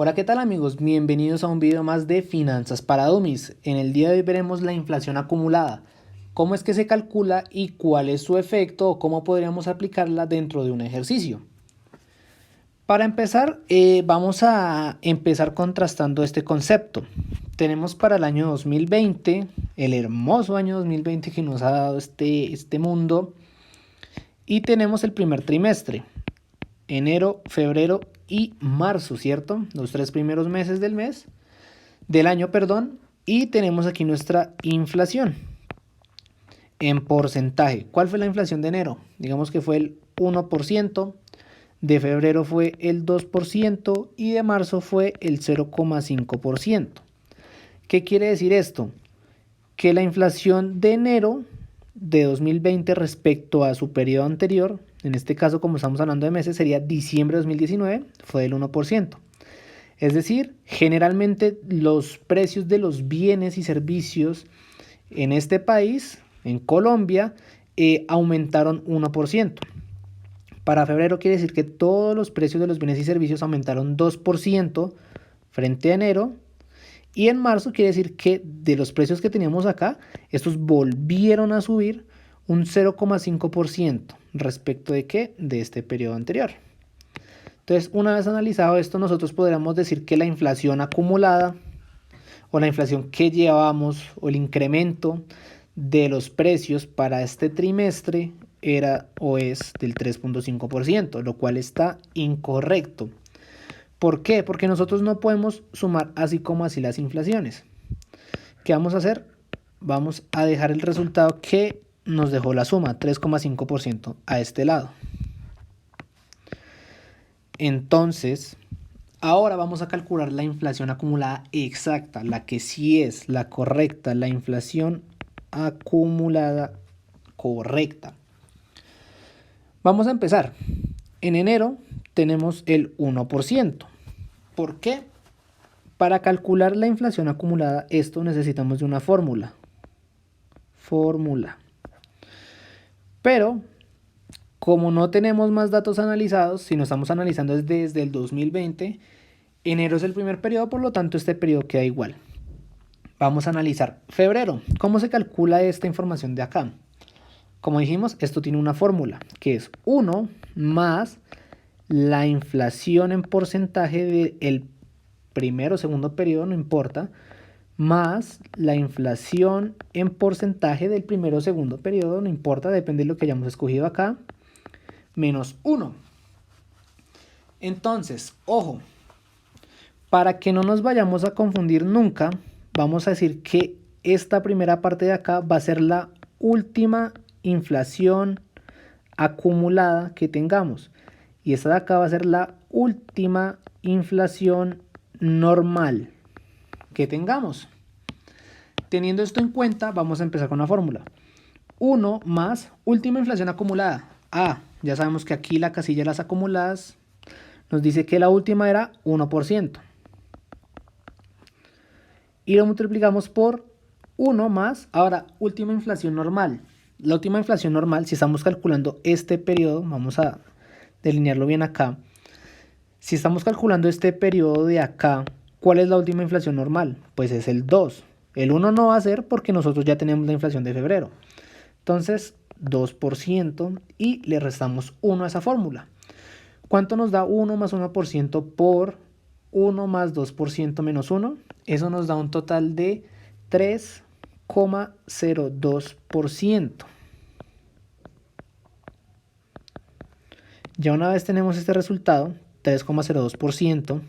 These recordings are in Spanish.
Hola, ¿qué tal amigos? Bienvenidos a un video más de Finanzas para Dummies. En el día de hoy veremos la inflación acumulada, cómo es que se calcula y cuál es su efecto o cómo podríamos aplicarla dentro de un ejercicio. Para empezar, vamos a empezar contrastando este concepto. Tenemos para el año 2020, el hermoso año 2020 que nos ha dado este mundo, y tenemos el primer trimestre, enero, febrero y marzo, ¿cierto? Los 3 primeros meses del año, perdón, y tenemos aquí nuestra inflación en porcentaje. ¿Cuál fue la inflación de enero? Digamos que fue el 1%, de febrero fue el 2% y de marzo fue el 0,5%. ¿Qué quiere decir esto? Que la inflación de enero de 2020 respecto a su periodo anterior, en este caso como estamos hablando de meses, sería diciembre de 2019, fue del 1%. Es decir, generalmente los precios de los bienes y servicios en este país, en Colombia, aumentaron 1%. Para febrero quiere decir que todos los precios de los bienes y servicios aumentaron 2% frente a enero. Y en marzo quiere decir que de los precios que teníamos acá, estos volvieron a subir un 0,5% respecto de qué? De este periodo anterior. Entonces, una vez analizado esto, nosotros podríamos decir que la inflación acumulada o la inflación que llevamos o el incremento de los precios para este trimestre era o es del 3,5%, lo cual está incorrecto. ¿Por qué? Porque nosotros no podemos sumar así como así las inflaciones. ¿Qué vamos a hacer? Vamos a dejar el resultado que nos dejó la suma, 3,5% a este lado. Entonces, ahora vamos a calcular la inflación acumulada exacta, la que sí es la correcta, la inflación acumulada correcta. Vamos a empezar. En enero tenemos el 1%. ¿Por qué? Para calcular la inflación acumulada, esto necesitamos de una fórmula. Pero, como no tenemos más datos analizados, si nos estamos analizando desde el 2020, enero es el primer periodo, por lo tanto este periodo queda igual. Vamos a analizar febrero. ¿Cómo se calcula esta información de acá? Como dijimos, esto tiene una fórmula, que es 1 más la inflación en porcentaje del primero o segundo periodo, no importa, más la inflación en porcentaje del primero o segundo periodo, no importa, depende de lo que hayamos escogido acá, menos 1. Entonces, ojo, para que no nos vayamos a confundir nunca, vamos a decir que esta primera parte de acá va a ser la última inflación acumulada que tengamos. Y esta de acá va a ser la última inflación normal que tengamos. Teniendo esto en cuenta, vamos a empezar con la fórmula. 1 más última inflación acumulada. Ya sabemos que aquí la casilla de las acumuladas nos dice que la última era 1%. Y lo multiplicamos por 1 más, ahora, última inflación normal. La última inflación normal, si estamos calculando este periodo, vamos a delinearlo bien acá. Si estamos calculando este periodo de acá, ¿cuál es la última inflación normal? Pues es el 2. El 1 no va a ser porque nosotros ya tenemos la inflación de febrero. Entonces, 2% y le restamos 1 a esa fórmula. ¿Cuánto nos da 1 más 1% por 1 más 2% menos 1? Eso nos da un total de 3,02%. Ya una vez tenemos este resultado, 3,02%,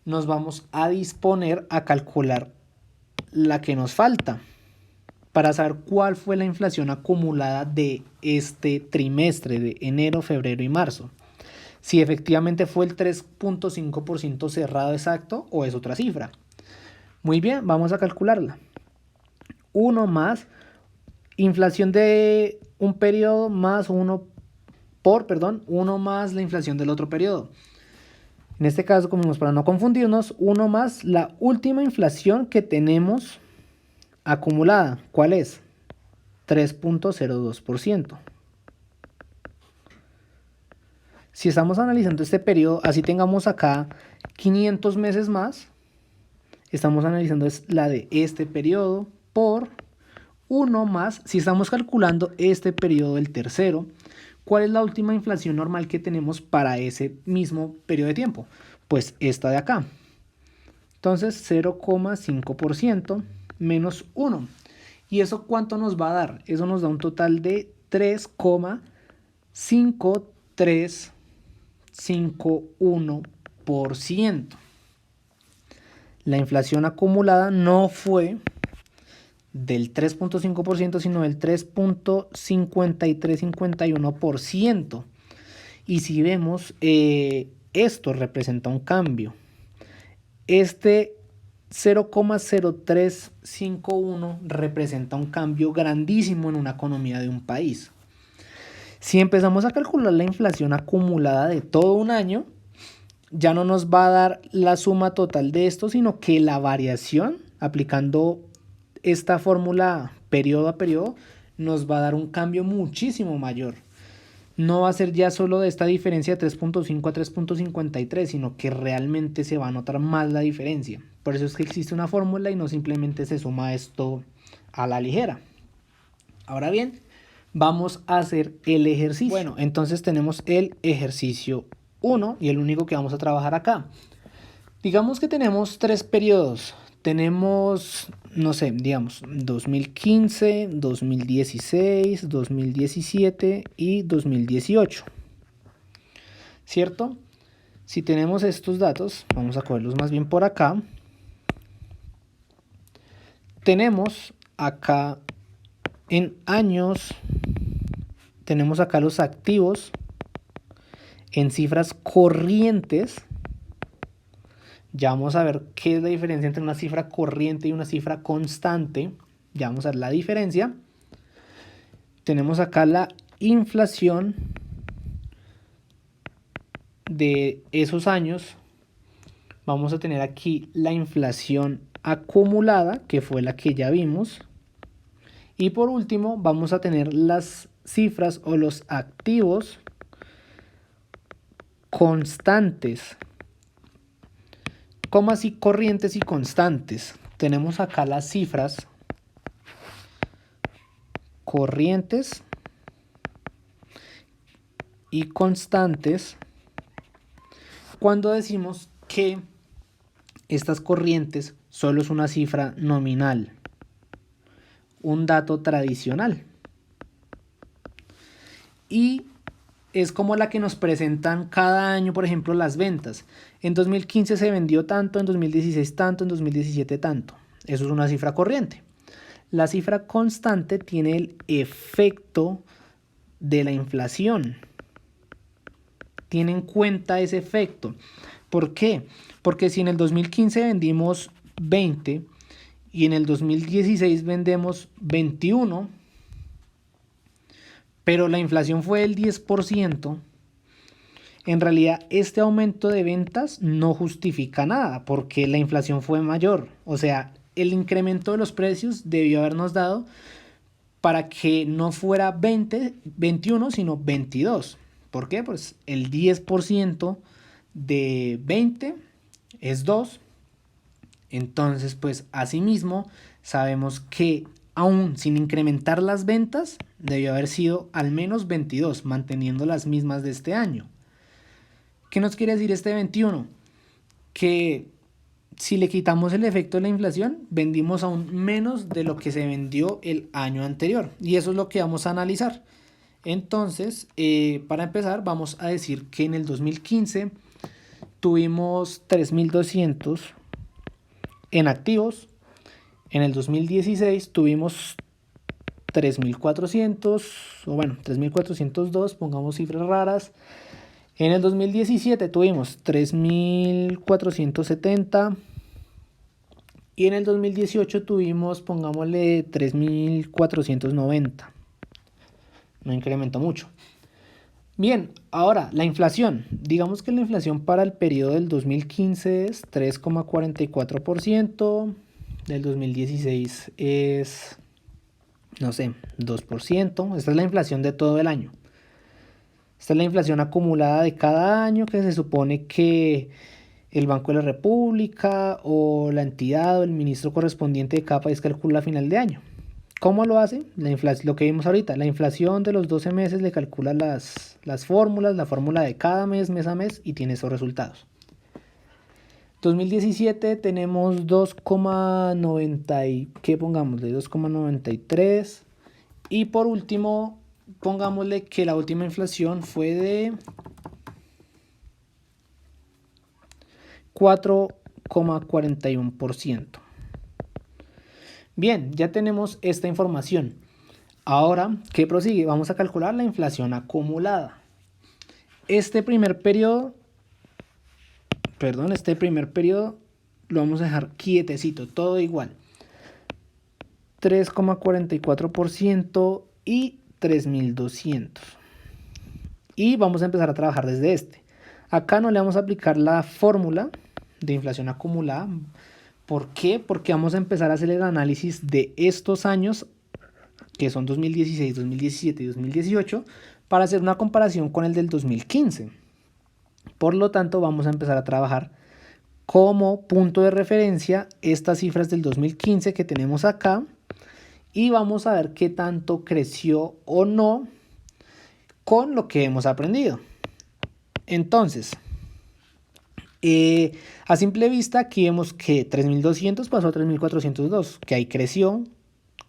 nos vamos a disponer a calcular la que nos falta para saber cuál fue la inflación acumulada de este trimestre de enero, febrero y marzo. Si efectivamente fue el 3,5% cerrado exacto o es otra cifra. Muy bien, vamos a calcularla. 1 más inflación de un periodo más 1 más la inflación del otro periodo. En este caso, como para no confundirnos, 1 más la última inflación que tenemos acumulada. ¿Cuál es? 3,02%. Si estamos analizando este periodo, así tengamos acá 500 meses más, estamos analizando la de este periodo por 1 más, si estamos calculando este periodo del tercero, ¿cuál es la última inflación normal que tenemos para ese mismo periodo de tiempo? Pues esta de acá. Entonces 0,5% menos 1. ¿Y eso cuánto nos va a dar? Eso nos da un total de 3,5351%. La inflación acumulada no fue del 3,5%, sino del 3,5351%. Y si vemos, esto representa un cambio. Este 0,0351 representa un cambio grandísimo en una economía de un país. Si empezamos a calcular la inflación acumulada de todo un año, ya no nos va a dar la suma total de esto, sino que la variación, aplicando esta fórmula periodo a periodo, nos va a dar un cambio muchísimo mayor. No va a ser ya solo de esta diferencia de 3,5 a 3,53, sino que realmente se va a notar más la diferencia. Por eso es que existe una fórmula y no simplemente se suma esto a la ligera. Ahora bien, vamos a hacer el ejercicio. Bueno, entonces tenemos el ejercicio 1 y el único que vamos a trabajar acá. Digamos que tenemos 3 periodos. Tenemos, no sé, digamos 2015, 2016, 2017 y 2018. ¿Cierto? Si tenemos estos datos, vamos a cogerlos más bien por acá. Tenemos acá en años, tenemos acá los activos en cifras corrientes. Ya vamos a ver qué es la diferencia entre una cifra corriente y una cifra constante. Ya vamos a ver la diferencia. Tenemos acá la inflación de esos años. Vamos a tener aquí la inflación acumulada, que fue la que ya vimos. Y por último, vamos a tener las cifras o los activos constantes. ¿Cómo así corrientes y constantes? Tenemos acá las cifras corrientes y constantes cuando decimos que estas corrientes solo es una cifra nominal, un dato tradicional. Y es como la que nos presentan cada año, por ejemplo, las ventas. En 2015 se vendió tanto, en 2016 tanto, en 2017 tanto. Eso es una cifra corriente. La cifra constante tiene el efecto de la inflación. Tiene en cuenta ese efecto. ¿Por qué? Porque si en el 2015 vendimos 20 y en el 2016 vendemos 21, pero la inflación fue del 10%, en realidad este aumento de ventas no justifica nada porque la inflación fue mayor. O sea, el incremento de los precios debió habernos dado para que no fuera 20, 21, sino 22. ¿Por qué? Pues el 10% de 20 es 2. Entonces, pues asimismo, sabemos que aún sin incrementar las ventas, debió haber sido al menos 22, manteniendo las mismas de este año. ¿Qué nos quiere decir este 21? Que si le quitamos el efecto de la inflación, vendimos aún menos de lo que se vendió el año anterior. Y eso es lo que vamos a analizar. Entonces, para empezar, vamos a decir que en el 2015 tuvimos 3.200 en activos. En el 2016 tuvimos 3.400, o bueno, 3.402, pongamos cifras raras. En el 2017 tuvimos 3.470 y en el 2018 tuvimos, pongámosle, 3.490. No incrementó mucho. Bien, ahora la inflación. Digamos que la inflación para el periodo del 2015 es 3,44%, del 2016 es, no sé, 2%. Esta es la inflación de todo el año. Esta es la inflación acumulada de cada año que se supone que el Banco de la República o la entidad o el ministro correspondiente de cada país calcula a final de año. ¿Cómo lo hace? Lo que vimos ahorita, la inflación de los 12 meses le calcula las fórmulas, la fórmula de cada mes, mes a mes, y tiene esos resultados. 2017 tenemos 2,90 ¿qué pongámosle? 2,93. Y por último, pongámosle que la última inflación fue de 4,41%. Bien, ya tenemos esta información. Ahora, ¿qué prosigue? Vamos a calcular la inflación acumulada. Este primer periodo lo vamos a dejar quietecito, todo igual. 3,44% y 3.200. Y vamos a empezar a trabajar desde este. Acá no le vamos a aplicar la fórmula de inflación acumulada. ¿Por qué? Porque vamos a empezar a hacer el análisis de estos años, que son 2016, 2017 y 2018, para hacer una comparación con el del 2015. Por lo tanto, vamos a empezar a trabajar como punto de referencia estas cifras del 2015 que tenemos acá, y vamos a ver qué tanto creció o no con lo que hemos aprendido. Entonces, a simple vista aquí vemos que 3.200 pasó a 3.402, que ahí creció,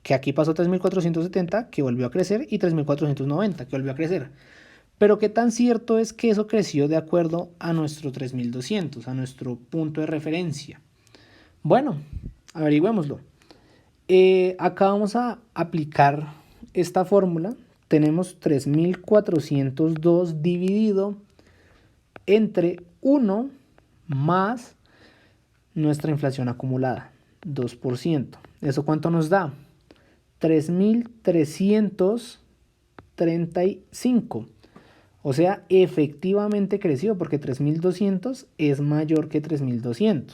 que aquí pasó a 3.470, que volvió a crecer, y 3.490, que volvió a crecer. Pero qué tan cierto es que eso creció de acuerdo a nuestro 3.200, a nuestro punto de referencia. Bueno, averigüémoslo. Acá vamos a aplicar esta fórmula. Tenemos 3.402 dividido entre 1 más nuestra inflación acumulada, 2%. ¿Eso cuánto nos da? 3.335. O sea, efectivamente creció porque 3.200 es mayor que 3.200.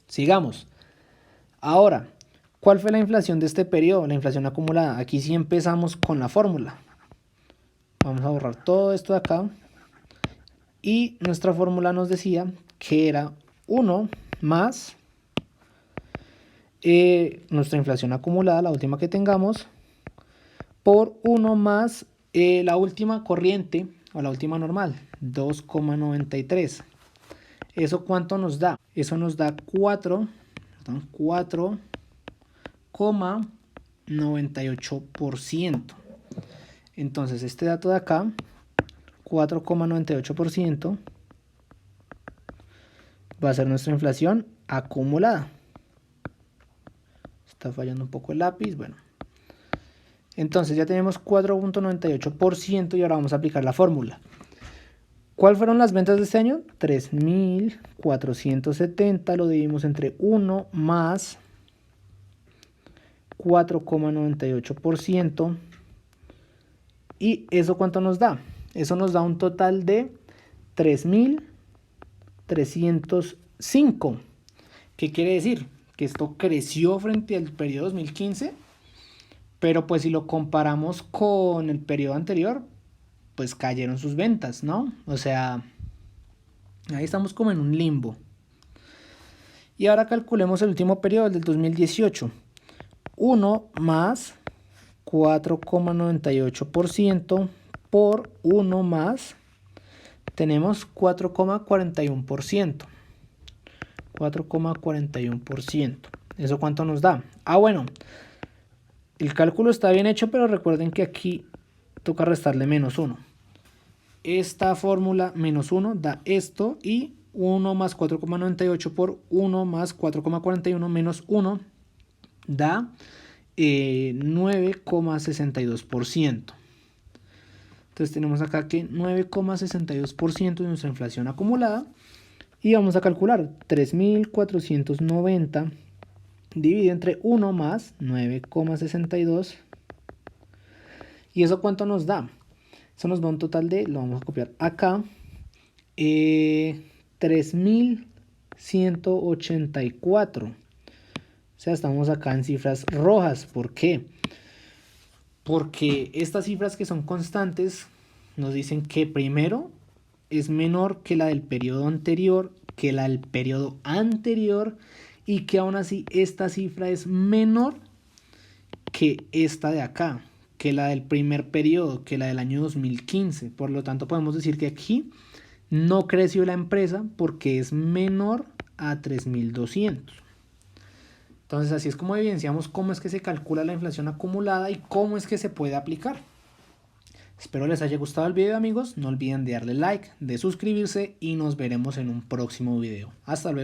Sigamos. Ahora, ¿cuál fue la inflación de este periodo? La inflación acumulada. Aquí sí empezamos con la fórmula. Vamos a borrar todo esto de acá. Y nuestra fórmula nos decía que era 1 más nuestra inflación acumulada, la última que tengamos, por 1 más la última corriente o la última normal, 2,93. ¿Eso cuánto nos da? Eso nos da 4,98%. Entonces este dato de acá, 4,98%, va a ser nuestra inflación acumulada. Está fallando un poco el lápiz, bueno. Entonces ya tenemos 4,98% y ahora vamos a aplicar la fórmula. ¿Cuáles fueron las ventas de este año? 3.470, lo dividimos entre 1 más 4,98%. ¿Y eso cuánto nos da? Eso nos da un total de 3.305. ¿Qué quiere decir? Que esto creció frente al periodo 2015, pero pues si lo comparamos con el periodo anterior, pues cayeron sus ventas, ¿no? O sea, ahí estamos como en un limbo. Y ahora calculemos el último periodo, el del 2018. 1 más 4,98% por 1 más, tenemos 4,41%. 4,41%. ¿Eso cuánto nos da? Ah, bueno, el cálculo está bien hecho, pero recuerden que aquí toca restarle menos 1. Esta fórmula menos 1 da esto, y 1 más 4,98 por 1 más 4,41 menos 1 da 9,62%. Entonces tenemos acá que 9,62% de nuestra inflación acumulada. Y vamos a calcular 3.490 dividido entre 1 más 9,62. ¿Y eso cuánto nos da? Eso nos da un total de, lo vamos a copiar acá, 3.184. O sea, estamos acá en cifras rojas. ¿Por qué? Porque estas cifras que son constantes nos dicen que primero es menor que la del periodo anterior, que la del periodo anterior, y que aún así esta cifra es menor que esta de acá, que la del primer periodo, que la del año 2015. Por lo tanto, podemos decir que aquí no creció la empresa porque es menor a 3.200. Entonces, así es como evidenciamos cómo es que se calcula la inflación acumulada y cómo es que se puede aplicar. Espero les haya gustado el video, amigos. No olviden de darle like, de suscribirse y nos veremos en un próximo video. Hasta luego.